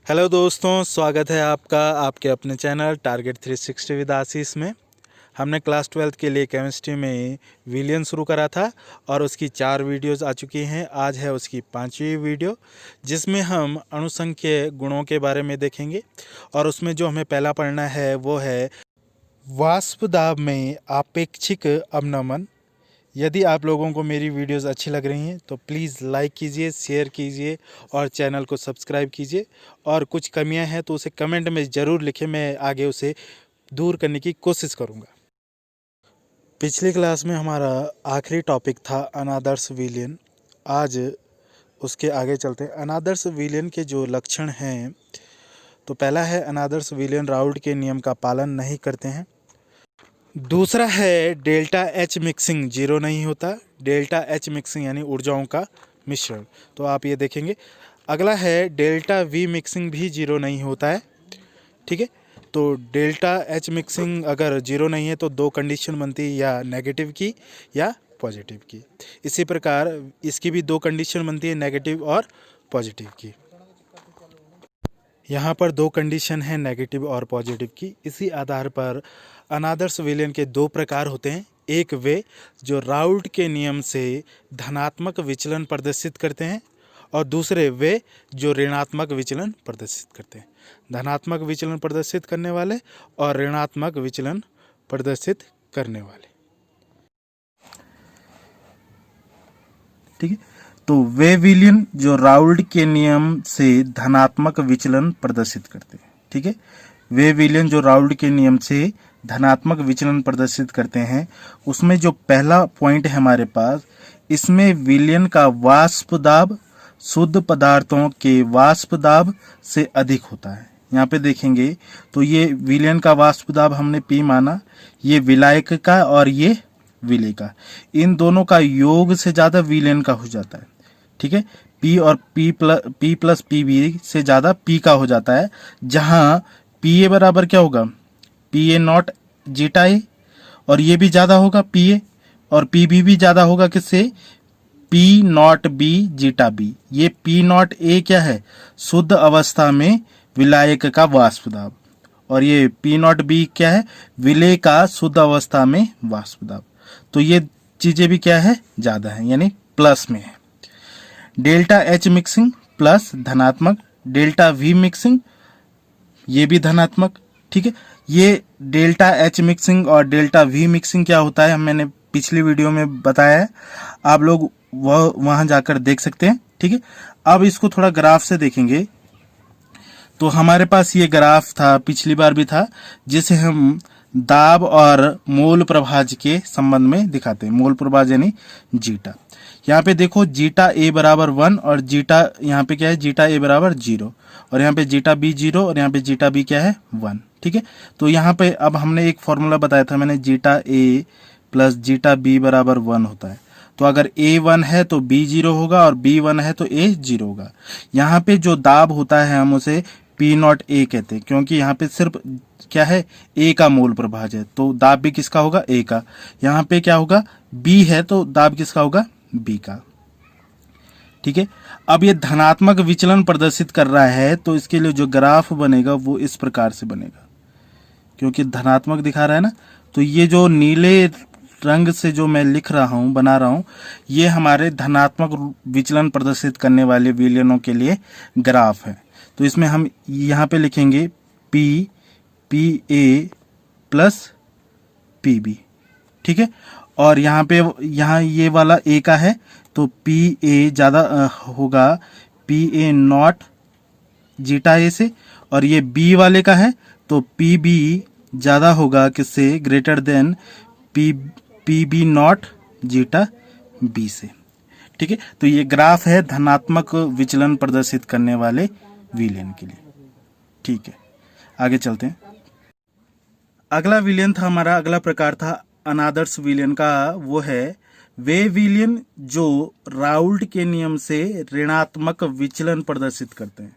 Hello दोस्तों, स्वागत है आपका आपके अपने चैनल टारगेट 360 विद आशीष में। हमने क्लास 12th के लिए केमिस्ट्री में विलियन शुरू करा था और उसकी 4 वीडियोस आ चुकी हैं। आज है उसकी 5वीं वीडियो, जिसमें हम अणुसंख्यीय गुणों के बारे में देखेंगे। और उसमें जो हमें पहला पढ़ना है वो है वाष्प दाब में आपेक्षिक अवनमन। यदि आप लोगों को मेरी वीडियोस अच्छी लग रही हैं तो प्लीज़ लाइक कीजिए, शेयर कीजिए और चैनल को सब्सक्राइब कीजिए। और कुछ कमियां हैं तो उसे कमेंट में ज़रूर लिखें, मैं आगे उसे दूर करने की कोशिश करूंगा। पिछली क्लास में हमारा आखिरी टॉपिक था अनादर्श विलयन। आज उसके आगे चलते हैं। अनादर्श विलयन के जो लक्षण हैं, तो पहला है अनादर्श विलयन राउल्ट के नियम का पालन नहीं करते हैं। दूसरा है डेल्टा एच मिक्सिंग जीरो नहीं होता। डेल्टा एच मिक्सिंग यानी ऊर्जाओं का मिश्रण, तो आप ये देखेंगे। अगला है डेल्टा वी मिक्सिंग भी जीरो नहीं होता है। ठीक है, तो डेल्टा एच मिक्सिंग अगर जीरो नहीं है तो 2 कंडीशन बनती है, या नेगेटिव की या पॉजिटिव की। इसी प्रकार इसकी भी 2 कंडीशन बनती है, नेगेटिव और पॉजिटिव की। यहाँ पर 2 कंडीशन है, नेगेटिव और पॉजिटिव की। इसी आधार पर अनादर्श विलयन के 2 प्रकार होते हैं। एक वे जो राउल्ट के नियम से धनात्मक विचलन प्रदर्शित करते हैं, और दूसरे वे जो ऋणात्मक विचलन प्रदर्शित करते हैं। धनात्मक विचलन प्रदर्शित करने वाले और ऋणात्मक विचलन प्रदर्शित करने वाले। ठीक है, तो वे विलयन जो राउल्ट के नियम से धनात्मक विचलन प्रदर्शित करते हैं। ठीक है, वे विलयन जो राउल्ट के नियम से धनात्मक विचलन प्रदर्शित करते हैं, उसमें जो पहला पॉइंट है हमारे पास, इसमें विलयन का वाष्प दाब शुद्ध पदार्थों के वाष्प दाब से अधिक होता है। यहाँ पे देखेंगे तो ये विलयन का वाष्प दाब हमने P माना, ये विलायक का और ये विलेय का, इन दोनों का योग से ज्यादा विलयन का हो जाता है। ठीक है, P और P प्लस PB से ज्यादा P का हो जाता है, जहां PA बराबर क्या होगा, PA नॉट जीटा ए, और ये भी ज्यादा होगा PA, और PB भी ज्यादा होगा किससे, P not B zeta B। ये P नॉट A क्या है, शुद्ध अवस्था में विलायक का वाष्प दाब, और ये P नॉट B क्या है, विलेय का शुद्ध अवस्था में वाष्प दाब। तो ये चीजें भी क्या है, ज्यादा है, यानी प्लस में है। डेल्टा एच मिक्सिंग प्लस धनात्मक, डेल्टा वी मिक्सिंग ये भी धनात्मक। ठीक है, ये डेल्टा एच मिक्सिंग और डेल्टा वी मिक्सिंग क्या होता है मैंने पिछली वीडियो में बताया है, आप लोग वह वहां जाकर देख सकते हैं। ठीक है, अब इसको थोड़ा ग्राफ से देखेंगे। तो हमारे पास ये ग्राफ था, पिछली बार भी था, जिसे हम दाब और मोल प्रभाज के संबंध में दिखाते हैं। मोल प्रभाज यानी जीटा। यहाँ पे देखो जीटा ए बराबर 1 और जीटा यहाँ पे क्या है, जीटा ए बराबर 0, और यहाँ पे जीटा बी 0 और यहाँ पे जीटा बी क्या है 1। ठीक है, तो यहाँ पे अब हमने एक फॉर्मूला बताया था मैंने, जीटा ए प्लस जीटा बी बराबर 1 होता है। तो अगर ए 1 है तो बी 0 होगा, और बी 1 है तो ए 0 होगा। यहाँ पे जो दाब होता है हम उसे P नॉट ए कहते हैं, क्योंकि यहाँ पे सिर्फ क्या है, ए का मोल प्रभाज है, तो दाब भी किसका होगा, ए का। यहाँ पे क्या होगा, बी है तो दाब किसका होगा, बी का। ठीक है, अब ये धनात्मक विचलन प्रदर्शित कर रहा है, तो इसके लिए जो ग्राफ बनेगा वो इस प्रकार से बनेगा, क्योंकि धनात्मक दिखा रहा है ना। तो ये जो नीले रंग से जो मैं लिख रहा हूं, बना रहा हूं, ये हमारे धनात्मक विचलन प्रदर्शित करने वाले विलयनों के लिए ग्राफ है। तो इसमें हम यहाँ पे लिखेंगे PA प्लस PB। ठीक है, और यहाँ पे यहाँ ये वाला A का है तो PA ज्यादा होगा PA नॉट जीटा ए से, और ये B वाले का है तो PB ज्यादा होगा किससे, greater than PB not zeta B से। ठीक है, तो ये ग्राफ है धनात्मक विचलन प्रदर्शित करने वाले विलयन के लिए। ठीक है, आगे चलते हैं। अगला विलयन था हमारा, अगला प्रकार था अनादर्श विलयन का, वो है वे विलयन जो राउल्ट के नियम से ऋणात्मक विचलन प्रदर्शित करते हैं।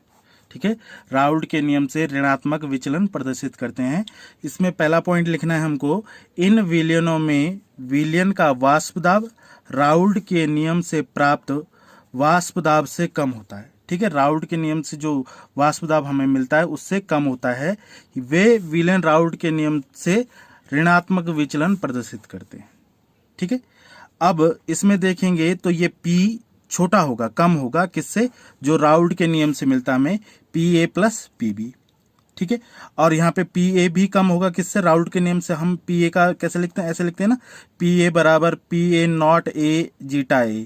ठीक है, राउल्ट के नियम से ऋणात्मक विचलन प्रदर्शित करते हैं। इसमें पहला पॉइंट लिखना है हमको, इन विलयनों में विलयन का वाष्प दाब राउल्ट के नियम से प्राप्त वाष्प दाब से कम होता है। ठीक है, राउल्ट के नियम से जो वाष्प दाब हमें मिलता है उससे कम होता है, वे विलेन राउल्ट के नियम से ऋणात्मक विचलन प्रदर्शित करते हैं। ठीक है, अब इसमें देखेंगे तो ये P छोटा होगा, कम होगा, किससे? जो राउल्ट के नियम से मिलता है हमें PA प्लस PB। ठीक है, और यहाँ पे PA भी कम होगा, किससे? राउल्ट के नियम से हम PA का कैसे लिखते हैं? ऐसे लिखते हैं ना, PA बराबर PA not A zeta A।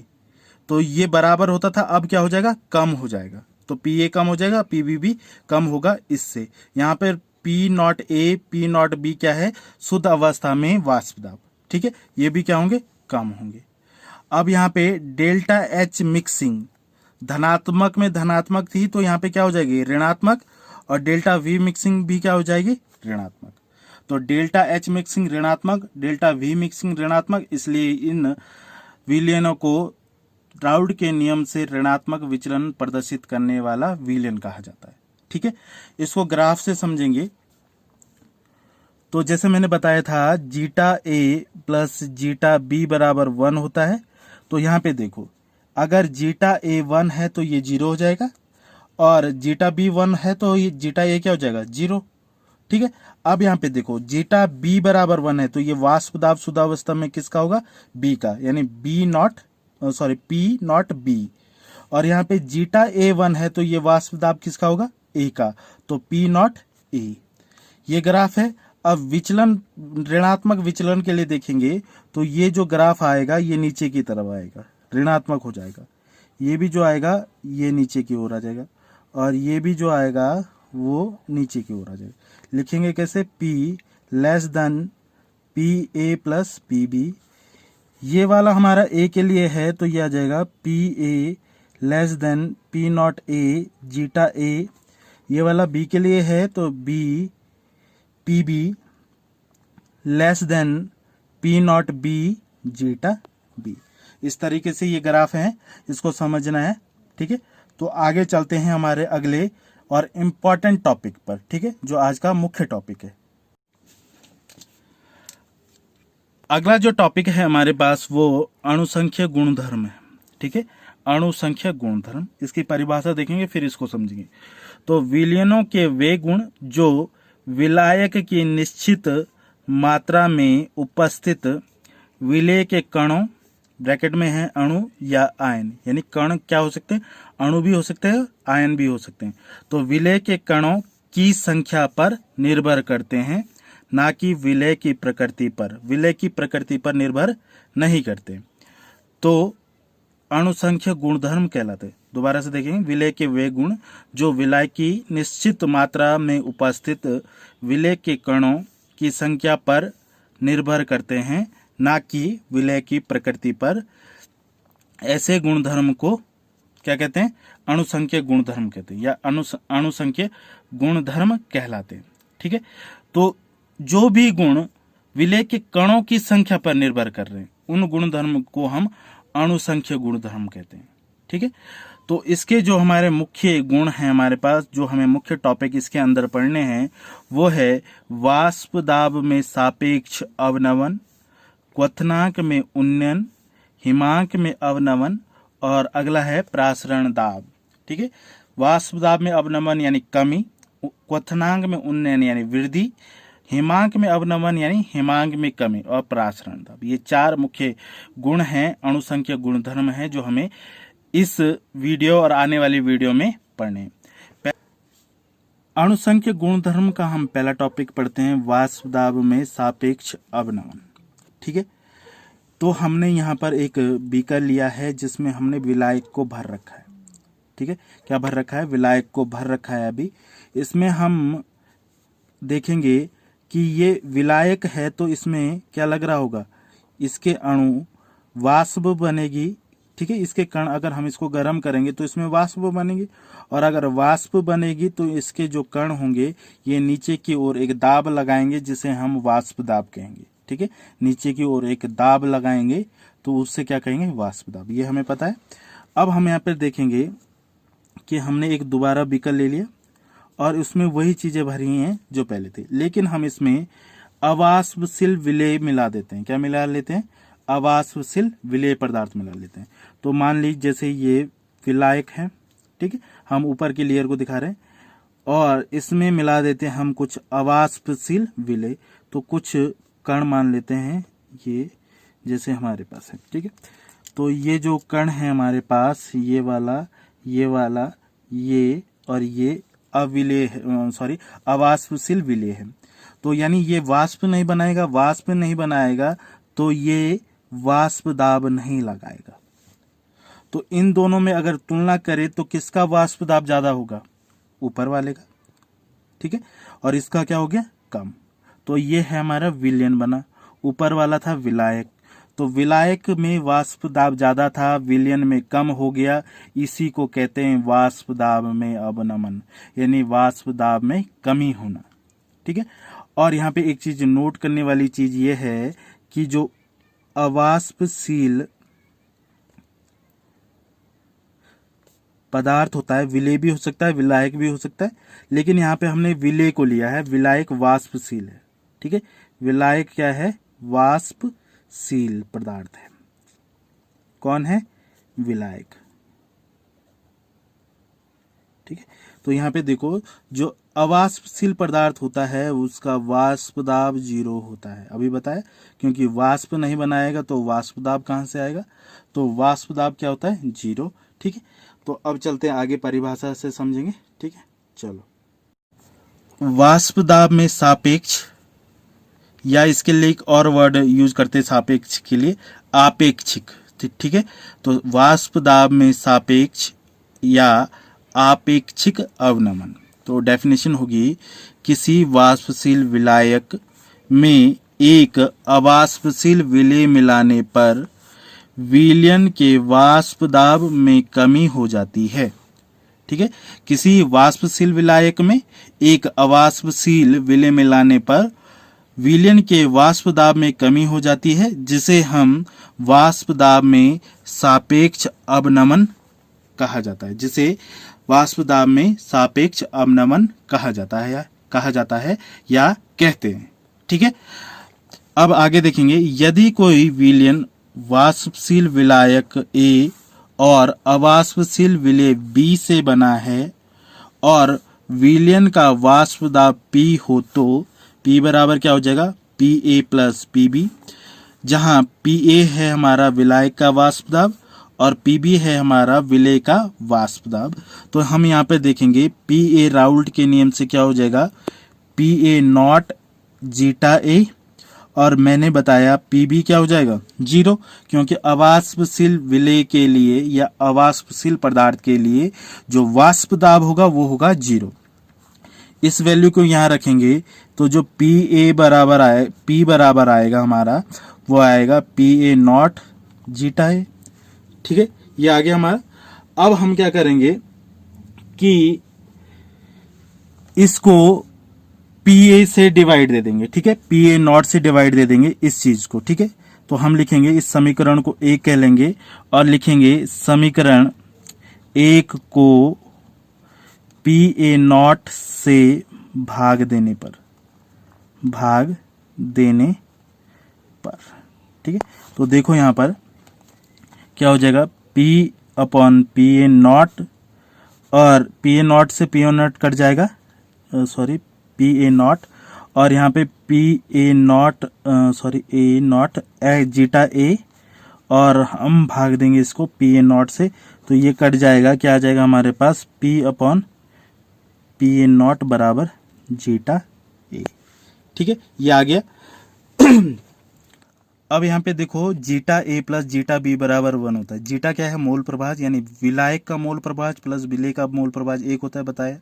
तो ये बराबर होता था, अब क्या हो जाएगा? कम हो जाएगा। तो PA कम हो जाएगा, PB भी कम होगा इससे। यहाँ पर P not A P not B क्या है? शुद्ध अवस्था में वाष्प दाब। ठीक है, ये भी क्या होंगे? कम होंगे। अब यहाँ पे डेल्टा H मिक्सिंग धनात्मक में धनात्मक थी, तो यहाँ पे क्या हो जाएगी? ऋणात्मक। और डेल्टा V मिक्सिंग भी क्या हो जाएगी? ऋणात्मक। तो डेल्टा H मिक्सिंग ऋणात्मक, डेल्टा V मिक्सिंग ऋणात्मक, इसलिए इन विलयनों को राउल्ट के नियम से ऋणात्मक विचलन प्रदर्शित करने वाला विलयन कहा जाता है। ठीक है, इसको ग्राफ से समझेंगे तो जैसे मैंने बताया था zeta A plus zeta B बराबर 1 होता है। तो यहाँ पे देखो, अगर जीटा A 1 है तो ये 0 हो जाएगा, और जीटा B 1 है तो ये जीटा A क्या हो जाएगा? 0। ठीक है, अब यहाँ पे देखो जीटा B बराबर 1 है तो ये वाष्प दाब शुद्धावस्था में किसका होगा? B का, यानी P नॉट B। और यहाँ पे जीटा A 1 है तो ये वाष्प दाब किसका होगा? A का, तो P नॉट A। ये ग्राफ है। अब विचलन, ऋणात्मक विचलन के लिए देखेंगे तो ये जो ग्राफ आएगा ये नीचे की तरफ आएगा, ऋणात्मक हो जाएगा। ये भी जो आएगा ये नीचे की ओर आ जाएगा, और ये भी जो आएगा वो नीचे की ओर आ जाएगा। लिखेंगे कैसे? P less than PA plus PB। ये वाला हमारा A के लिए है तो ये आ जाएगा PA less than P not A zeta A। ये वाला B के लिए है तो B PB less than P not B zeta B। इस तरीके से ये ग्राफ है, इसको समझना है। ठीक है, तो आगे चलते हैं हमारे अगले और इम्पॉर्टेंट टॉपिक पर। ठीक है, जो आज का मुख्य टॉपिक है। अगला जो टॉपिक है हमारे पास वो अणुसंख्य गुणधर्म है। ठीक है, अणुसंख्य गुणधर्म, इसकी परिभाषा देखेंगे फिर इसको समझेंगे। तो विलयनों के वे गुण जो विलायक की निश्चित मात्रा में उपस्थित विलेय के कणों, ब्रैकेट में है अणु या आयन, यानी कण क्या हो सकते हैं? अणु भी हो सकते हैं, आयन भी हो सकते हैं। तो विलेय के कणों की संख्या पर निर्भर करते हैं, ना कि विलेय की प्रकृति पर। विलेय की प्रकृति पर निर्भर नहीं करते, तो अणुसंख्य गुणधर्म कहलाते। दोबारा से देखेंगे, विलेय के वे गुण जो विलायक की निश्चित मात्रा में उपस्थित विलेय के कणों की संख्या पर निर्भर करते हैं, ना कि विलेय की प्रकृति पर। ऐसे गुणधर्म को क्या कहते हैं? अणुसंख्य गुणधर्म कहते हैं, या अणुसंख्य गुणधर्म कहलाते हैं। ठीक है, तो जो भी गुण विलेय के कणों की संख्या पर निर्भर कर रहे हैं उन गुणधर्म को हम अणुसंख्य गुणधर्म कहते हैं। ठीक है, तो इसके जो हमारे मुख्य गुण हैं हमारे पास, जो हमें मुख्य टॉपिक इसके अंदर पढ़ने हैं, वो है वाष्प दाब में सापेक्ष अवनमन, क्वथनांक में उन्नयन, हिमांक में अवनमन, और अगला है प्रासरण दाब। ठीक है, वाष्प दाब में अवनमन यानी कमी, क्वथनांक में उन्नयन यानी वृद्धि, हिमांक में अवनमन यानी हिमांक में कमी, और प्रासरण दाब। ये 4 मुख्य गुण हैं, अणुसंख्य गुणधर्म हैं, जो हमें इस वीडियो और आने वाली वीडियो में पढ़ने। अणुसंख्य गुणधर्म का हम पहला टॉपिक पढ़ते हैं, वाष्प दाब में सापेक्ष अवनमन। ठीक है, तो हमने यहाँ पर एक बीकर लिया है जिसमें हमने विलायक को भर रखा है। ठीक है, क्या भर रखा है? विलायक को भर रखा है। अभी इसमें हम देखेंगे कि ये विलायक है तो इसमें क्या लग रहा होगा? इसके अणु वाष्प बनेगी। ठीक है, इसके कण अगर हम इसको गर्म करेंगे तो इसमें वाष्प बनेगी, और अगर वाष्प बनेगी तो इसके जो कण होंगे ये नीचे की ओर एक दाब लगाएंगे जिसे हम वाष्प दाब कहेंगे। ठीक है, नीचे की ओर एक दाब लगाएंगे तो उससे क्या कहेंगे? वाष्प दाब। ये हमें पता है। अब हम यहाँ पर देखेंगे कि हमने एक दोबारा बीकर ले लिया और उसमें वही चीजें भरी हैं जो पहले थे, लेकिन हम इसमें अवाष्पशील विलेय मिला देते हैं। क्या मिला लेते हैं? अवाष्पशील विलेय पदार्थ मिला लेते हैं। तो मान लीजिए जैसे ये विलायक है, ठीक है, हम ऊपर के लेयर को दिखा रहे हैं, और इसमें मिला देते हैं हम कुछ अवाष्पशील विलेय। तो कुछ कण मान लेते हैं ये, जैसे हमारे पास है, ठीक है। तो ये जो कण है हमारे पास, ये वाला, ये वाला, ये और ये अविलेय, सॉरी, अवाष्पशील विलेय है। तो यानी ये वाष्प नहीं बनाएगा, वाष्प नहीं बनाएगा तो ये वाष्प दाब नहीं लगाएगा। तो इन दोनों में अगर तुलना करें तो किसका वाष्प दाब ज्यादा होगा? ऊपर वाले का, ठीक है। और इसका क्या हो गया? कम। तो ये है हमारा विलयन बना। ऊपर वाला था विलायक, तो विलायक में वाष्प दाब ज्यादा था, विलयन में कम हो गया। इसी को कहते हैं वाष्प दाब में अवनमन, यानी वाष्प दाब में कमी होना, ठीक है। और यहाँ पे एक चीज नोट करने वाली चीज ये है कि जो अवाष्पशील पदार्थ होता है, विलेय भी हो सकता है, विलायक भी हो सकता है, लेकिन यहाँ पे हमने विलेय को लिया है। विलायक वाष्पशील है, ठीक है। विलायक क्या है? वाष्पशील पदार्थ है। कौन है? विलायक, ठीक है। तो यहाँ पे देखो, जो अवाष्पशील पदार्थ होता है उसका वाष्प दाब 0 होता है, अभी बताया, क्योंकि वाष्प नहीं बनाएगा तो वाष्प दाब कहाँ से आएगा? तो वाष्प दाब क्या होता है? 0, ठीक है। तो अब चलते हैं आगे, परिभाषा से समझेंगे, ठीक है। चलो, वाष्प दाब में सापेक्ष, या इसके लिए एक और वर्ड यूज करते हैं सापेक्ष के लिए, आपेक्षिक, ठीक है। तो वाष्प दाब में सापेक्ष या आपेक्षिक अवनमन। तो डेफिनेशन होगी, किसी वाष्पशील विलायक में एक अवाष्पशील विलेय मिलाने पर विलयन के वाष्प दाब में कमी हो जाती है, ठीक है। किसी वाष्पशील विलायक में एक अवाष्पशील विलेय मिलाने पर विलयन के वाष्प दाब में कमी हो जाती है, जिसे हम वाष्प दाब में सापेक्ष अवनमन कहा जाता है, जिसे वाष्प दाब में सापेक्ष अवनमन कहा जाता है या कहते हैं, ठीक है। अब आगे देखेंगे, यदि कोई विलयन वाष्पशील विलायक ए और अवाष्पशील विलेय बी से बना है और विलयन का वाष्प दाब P हो, तो P बराबर क्या हो जाएगा? PA प्लस PB, जहां PA है हमारा विलायक का वाष्प दाब और PB है हमारा विलेय का वाष्प दाब। तो हम यहाँ पे देखेंगे PA राउल्ट के नियम से क्या हो जाएगा? PA नॉट जीटा A, और मैंने बताया PB क्या हो जाएगा? 0, क्योंकि अवाष्पशील विलेय के लिए या अवाष्पशील पदार्थ के लिए जो वाष्प दाब होगा वो होगा 0। इस वैल्यू को यहाँ रखेंगे तो जो P बराबर आएगा हमारा, वो आएगा PA नॉट जीटा A, ठीक है। ये आ गया हमारा। अब हम क्या करेंगे कि इसको PA से डिवाइड दे देंगे, ठीक है। PA नॉट से डिवाइड दे देंगे इस चीज को, ठीक है। तो हम लिखेंगे, इस समीकरण को 1 कह लेंगे और लिखेंगे समीकरण 1 को PA नॉट से भाग देने पर, ठीक है। तो देखो यहां पर क्या हो जाएगा? P अपॉन PA नॉट, और PA नॉट से PA नॉट कट जाएगा, सॉरी PA नॉट, और यहाँ पे PA not A not zeta A, और हम भाग देंगे इसको PA नॉट से, तो ये कट जाएगा, क्या आ जाएगा हमारे पास? P अपॉन PA नॉट बराबर जीटा A, ठीक है। ये आ गया। अब यहाँ पे देखो, zeta A plus zeta B बराबर 1 होता है। जीटा क्या है? मोल प्रभाज, यानी विलायक का मोल प्रभाज प्लस विलेय का मोल प्रभाज 1 होता है, बताया।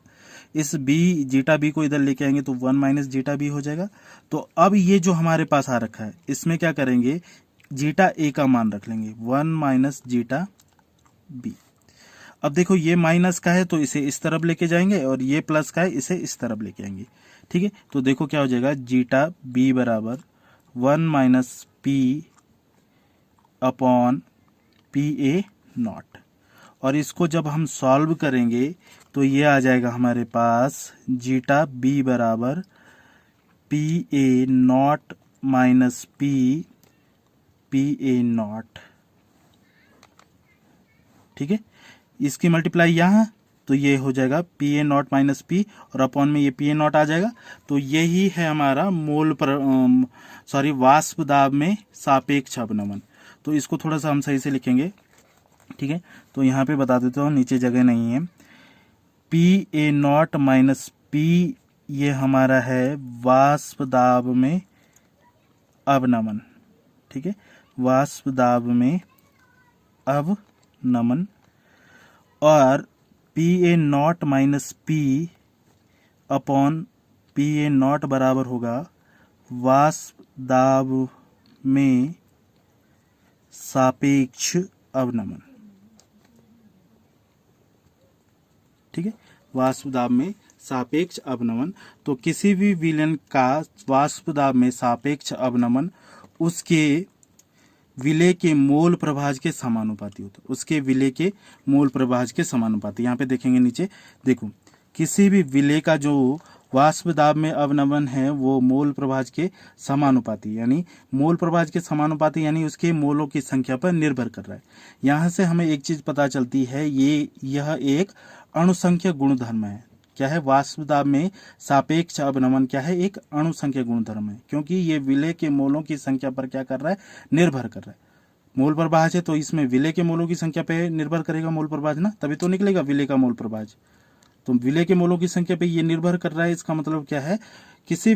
इस जीटा B को इधर लेके आएंगे तो 1 माइनस जीटा B हो जाएगा। तो अब ये जो हमारे पास आ रखा है, इसमें क्या करेंगे? जीटा A का मान रख लेंगे 1 माइनस जीटा B। अब देखो, ये माइनस का है तो इसे इस तरफ लेके जाएंगे, और ये प्लस का है, इसे इस तरफ लेके आएंगे, ठीक है। तो देखो क्या हो जाएगा? जीटा B बराबर 1 minus P upon PA not, और इसको जब हम सॉल्व करेंगे तो ये आ जाएगा हमारे पास जीटा B बराबर PA not minus PA not, ठीक है। इसकी मल्टीप्लाई यहाँ तो ये हो जाएगा P A not minus P और अपॉन में ये पी ए नॉट आ जाएगा। तो यही है हमारा वाष्प दाब में सापेक्ष अवनमन। तो इसको थोड़ा सा हम सही से लिखेंगे, ठीक है। तो यहाँ पे बता देता हूँ, नीचे जगह नहीं है। P A not minus P ये हमारा है वाष्प दाब में अवनमन, ठीक है, वाष्प दाब में अवनमन। और P A not minus P upon P A not बराबर होगा वाष्प दाब में सापेक्ष अवनमन, ठीक है, वाष्प दाब में सापेक्ष अवनमन। तो किसी भी विलयन का वाष्प दाब में सापेक्ष अवनमन उसके विलेय के मोल प्रभाज के समानुपाती होता है, उसके विलेय के मोल प्रभाज के समानुपाती। यहाँ पे देखेंगे नीचे, देखो किसी भी विलेय का जो वाष्प दाब में अवनमन है वो मोल प्रभाज के समानुपाती, यानी मोल प्रभाज के समानुपाती यानी उसके मोलों की संख्या पर निर्भर कर रहा है। यहाँ से हमें एक चीज पता चलती है, यह एक अणुसंख्य गुणधर्म है। क्या है? वाष्प दाब में सापेक्ष अवनमन क्या है? एक अणुसंख्य गुणधर्म है, क्योंकि ये विलेय के मोलों की संख्या पर क्या कर रहा है? निर्भर कर रहा है। मोल प्रभाज है तो इसमें विलेय के मोलों की संख्या पे निर्भर करेगा मोल प्रभाज ना, तभी तो निकलेगा विलेय का मोल प्रभाज। तो विलेय के मोलों की संख्या पे ये निर्भर कर रहा है। इसका मतलब क्या है? किसी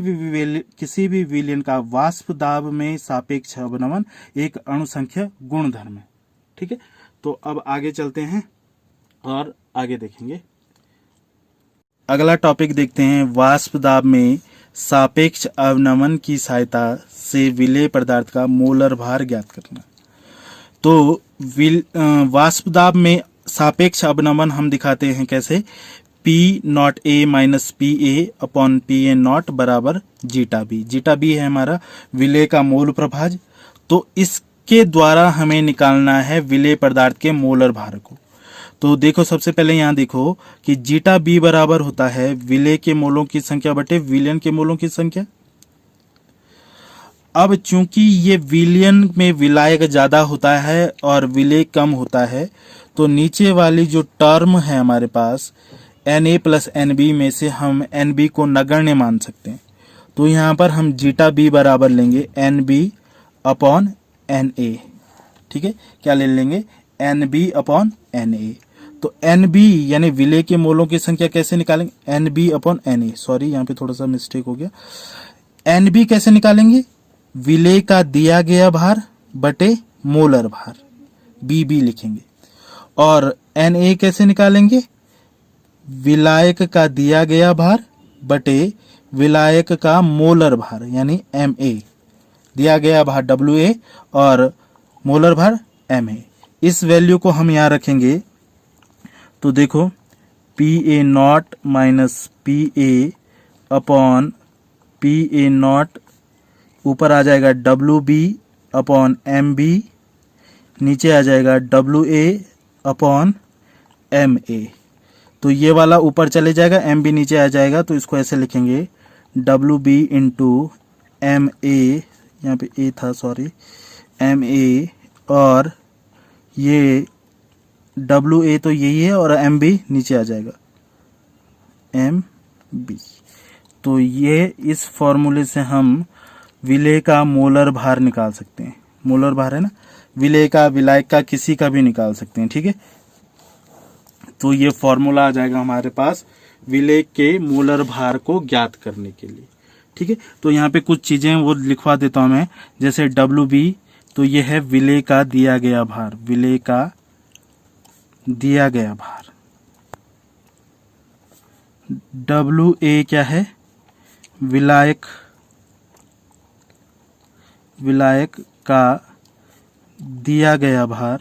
भी विलयन का वाष्प दाब में सापेक्ष अवनमन एक अणुसंख्य गुणधर्म है, ठीक है। तो अब आगे चलते हैं और आगे देखेंगे। अगला टॉपिक देखते हैं, वाष्प दाब में सापेक्ष अवनमन की सहायता से विलेय पदार्थ का मोलर भार ज्ञात करना। तो वाष्प दाब में सापेक्ष अवनमन हम दिखाते हैं कैसे? P not a minus P A upon P A not बराबर जीटा बी। जीटा बी है हमारा विलेय का मोल प्रभाज। तो इसके द्वारा हमें निकालना है विलेय पदार्थ के मोलर भार को। तो देखो, सबसे पहले यहाँ देखो कि जीटा बी बराबर होता है विलेय के मोलों की संख्या बटे विलयन के मोलों की संख्या। अब चूंकि ये विलयन में विलायक ज्यादा होता है और विलेय कम होता है, तो नीचे वाली जो टर्म है हमारे पास Na प्लस Nb में से हम Nb को नगण्य मान सकते हैं। तो यहाँ पर हम जीटा बी बराबर लेंगे Nb अपॉन Na, ठीक है। क्या ले लेंगे? Nb upon Na। तो Nb यानी विलेय के मोलों की संख्या कैसे निकालेंगे? Nb upon Na। सॉरी, यहाँ पे थोड़ा सा मिस्टेक हो गया। Nb कैसे निकालेंगे? विलेय का दिया गया भार बटे मोलर भार, Bb लिखेंगे। और Na कैसे निकालेंगे? विलायक का दिया गया भार बटे विलायक का मोलर भार यानी Ma। दिया गया भार Wa और मोलर भार Ma। इस वैल्यू को हम यहाँ रखेंगे। तो देखो, P A not minus P A upon P A not, ऊपर आ जाएगा Wb अपॉन Mb, नीचे आ जाएगा Wa अपॉन Ma। तो ये वाला ऊपर चले जाएगा, Mb नीचे आ जाएगा। तो इसको ऐसे लिखेंगे Wb इंटू Ma, यहाँ पे A था, सॉरी, Ma, और ये Wa तो यही है और Mb नीचे आ जाएगा Mb। तो ये इस फॉर्मूले से हम विलेय का मोलर भार निकाल सकते हैं। मोलर भार है ना, विलेय का, विलायक का, किसी का भी निकाल सकते हैं, ठीक है। तो ये फॉर्मूला आ जाएगा हमारे पास विलेय के मोलर भार को ज्ञात करने के लिए, ठीक है। तो यहाँ पे कुछ चीजें वो लिखवा देता हूं मैं, जैसे Wb, तो ये है विलेय का दिया गया भार, विलेय का दिया गया भार। Wa क्या है? विलायक का दिया गया भार,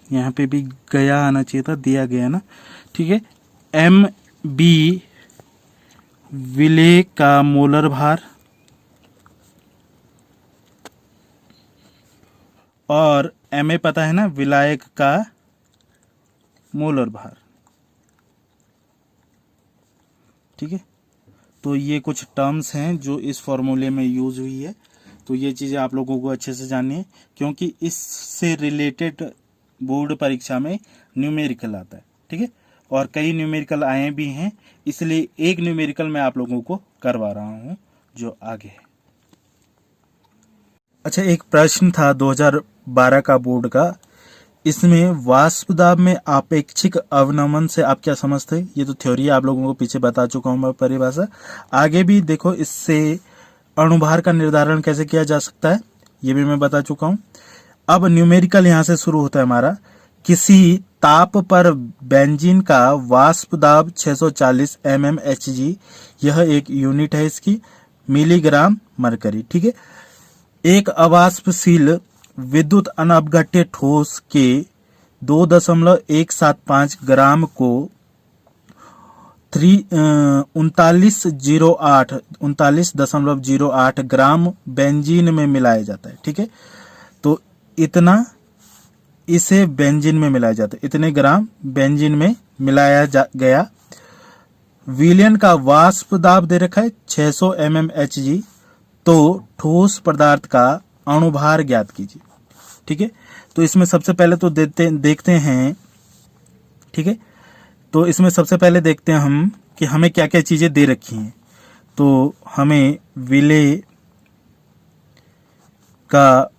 यहाँ पे भी गया आना चाहिए था, दिया गया ना, ठीक है। Mb विलेय का मोलर भार और Ma पता है ना, विलायक का मोलर भार, ठीक है। तो ये कुछ टर्म्स हैं जो इस फॉर्मूले में यूज हुई है। तो ये चीजें आप लोगों को अच्छे से जाननी है, क्योंकि इससे रिलेटेड बोर्ड परीक्षा में न्यूमेरिकल आता है, ठीक है, और कई न्यूमेरिकल आए भी हैं, इसलिए एक न्यूमेरिकल मैं आप लोगों को करवा रहा हूं जो आगे है। अच्छा, एक प्रश्न था 2012 का बोर्ड का, इसमें वाष्प दाब में आपेक्षिक अवनमन से आप क्या समझते हैं? ये तो थ्योरी आप लोगों को पीछे बता चुका हूं मैं परिभाषा। आगे भी देखो, इससे अणुभार का निर्धारण कैसे किया जा सकता है ये भी मैं बता चुका हूं। अब न्यूमेरिकल यहां से शुरू होता है हमारा। किसी ताप पर बेंजीन का वाष्प दाब 640 mmHg, यह एक यूनिट है इसकी, मिलीग्राम मरकरी, ठीक है। एक अवाष्पशील विद्युत अनअपघट्य ठोस के 2.175 ग्राम को 39.08 ग्राम बेंजीन में मिलाया जाता है, ठीक है। तो इतना इसे बेंजीन में मिलाया जाता है, इतने ग्राम बेंजीन में मिलाया गया। विलयन का वाष्प दाब दे रखा है 600 mmHg, तो ठोस पदार्थ का अणुभार ज्ञात कीजिए, ठीक है। तो इसमें सबसे पहले तो देखते हैं, ठीक है। तो इसमें सबसे पहले देखते हैं हम कि हमें क्या क्या चीजें दे रखी हैं। तो हमें विलेय का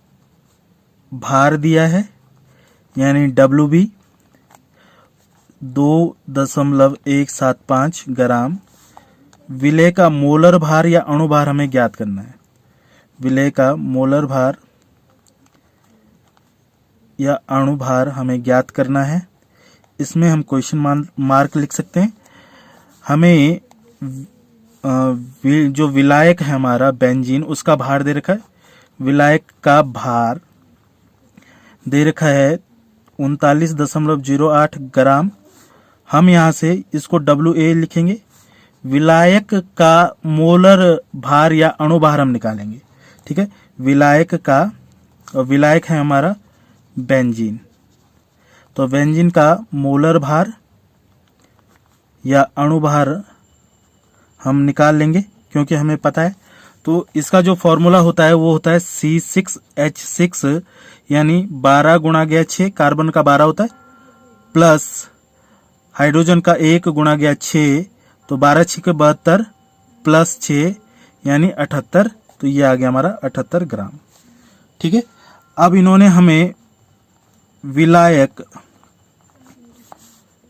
भार दिया है, यानी WB 2.175 ग्राम। विलेय का मोलर भार या अणुभार हमें ज्ञात करना है। विलेय का मोलर भार या अणुभार हमें ज्ञात करना है। इसमें हम क्वेश्चन मार्क लिख सकते हैं। हमें जो विलायक है हमारा बेंजीन, उसका भार दे रखा है। विलायक का भार दे रखा है 39.08 ग्राम। हम यहाँ से इसको WA लिखेंगे। विलायक का मोलर भार या अणुभार हम निकालेंगे, ठीक है। विलायक का, और विलायक है हमारा बेंजीन, तो बेंजीन का मोलर भार या अणुभार हम निकाल लेंगे क्योंकि हमें पता है। तो इसका जो फॉर्मूला होता है वो होता है C6H6, यानी 12 गुणा गया 6, कार्बन का 12 होता है, प्लस हाइड्रोजन का 1 गुणा गया 6, तो 12 6 के 72, प्लस 6 यानी 78, तो ये आ गया हमारा 78 ग्राम, ठीक है। अब इन्होंने हमें विलायक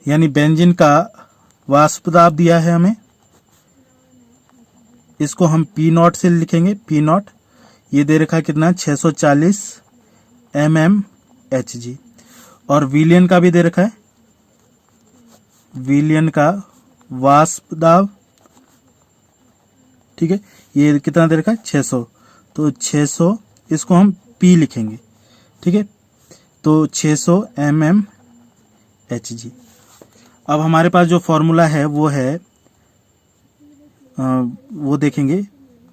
यानी बेंजीन का वाष्प दाब दिया है हमें, इसको हम P0 से लिखेंगे। P0 ये दे रखा है कितना, 640 mmHg, और विलयन का भी दे रखा है। विलयन का वाष्प दाब, ठीक है, ये कितना दे रखा है, 600, तो 600 इसको हम P लिखेंगे, ठीक है, तो 600 mmHg। अब हमारे पास जो फॉर्मूला है वो है, वो देखेंगे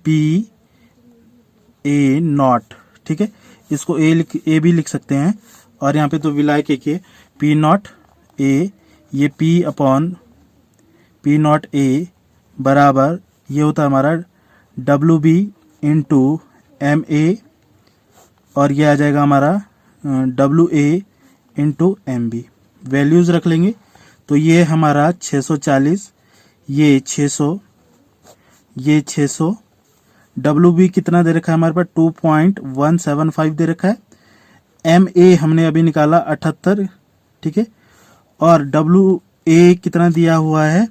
PA0, ठीक है। इसको A भी लिख सकते हैं, और यहाँ पे तो विलायक एक है, P0 A, ये P/P0A बराबर ये होता है हमारा WB इंटू MA, और ये आ जाएगा हमारा WA इंटू MB। वैल्यूज रख लेंगे, तो ये हमारा 640, ये 600, ये 600, WB कितना दे रखा है हमारे पास, 2.175 दे रखा है। MA हमने अभी निकाला 78, ठीक है, और WA कितना दिया हुआ है,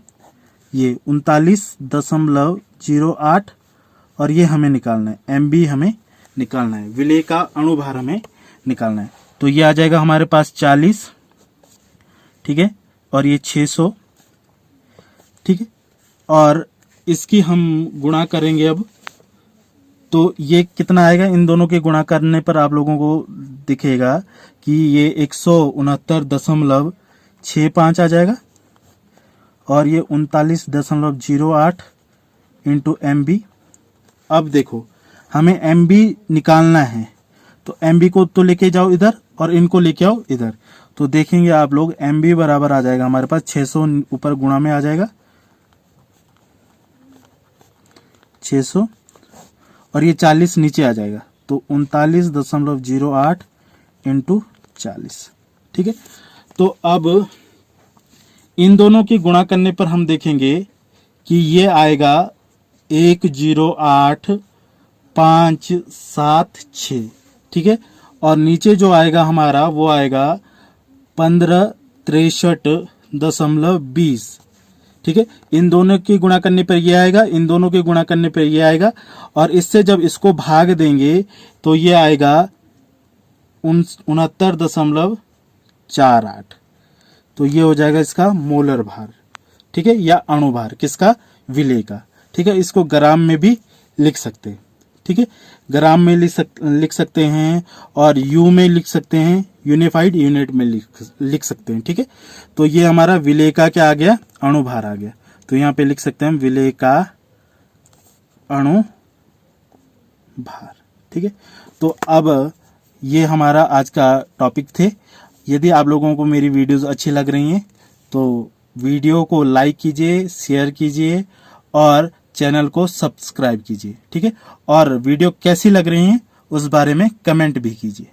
ये 39.08, और ये हमें निकालना है। MB हमें निकालना है, विलेय का अणुभार हमें निकालना है। तो ये आ जाएगा हमारे पास 40, ठीक है, और ये 600, ठीक है, और इसकी हम गुणा करेंगे अब, तो ये कितना आएगा, इन दोनों के गुणा करने पर आप लोगों को दिखेगा कि ये 169.65 आ जाएगा, और ये 39.08 इंटू MB। अब देखो हमें MB निकालना है, तो MB को तो लेके जाओ इधर और इनको लेके आओ इधर, तो देखेंगे आप लोग MB बराबर आ जाएगा हमारे पास 600 ऊपर गुणा में आ जाएगा 600, और ये 40 नीचे आ जाएगा, तो 39.08 इंटू 40, ठीक है। तो अब इन दोनों की गुणा करने पर हम देखेंगे कि ये आएगा 108,576, ठीक है। और नीचे जो आएगा हमारा वो आएगा 1563.20, ठीक है। इन दोनों की गुणा करने पर ये आएगा, इन दोनों के गुणा करने पर ये आएगा, और इससे जब इसको भाग देंगे तो ये आएगा 69.48। तो ये हो जाएगा इसका मोलर भार, ठीक है, या अणु भार, किसका, विलेय का, ठीक है। इसको ग्राम में भी लिख सकते हैं, ठीक है, ग्राम में लिख सकते हैं, और यू में लिख सकते हैं, यूनिफाइड यूनिट में लिख सकते हैं, ठीक है। तो ये हमारा विलेय का क्या आ गया, अणु भार आ गया। तो यहाँ पे लिख सकते हैं विलेय का अणु भार, ठीक है। तो अब ये हमारा आज का टॉपिक थे। यदि आप लोगों को मेरी वीडियोस अच्छी लग रही हैं तो वीडियो को लाइक कीजिए, शेयर कीजिए और चैनल को सब्सक्राइब कीजिए, ठीक है। और वीडियो कैसी लग रही है उस बारे में कमेंट भी कीजिए।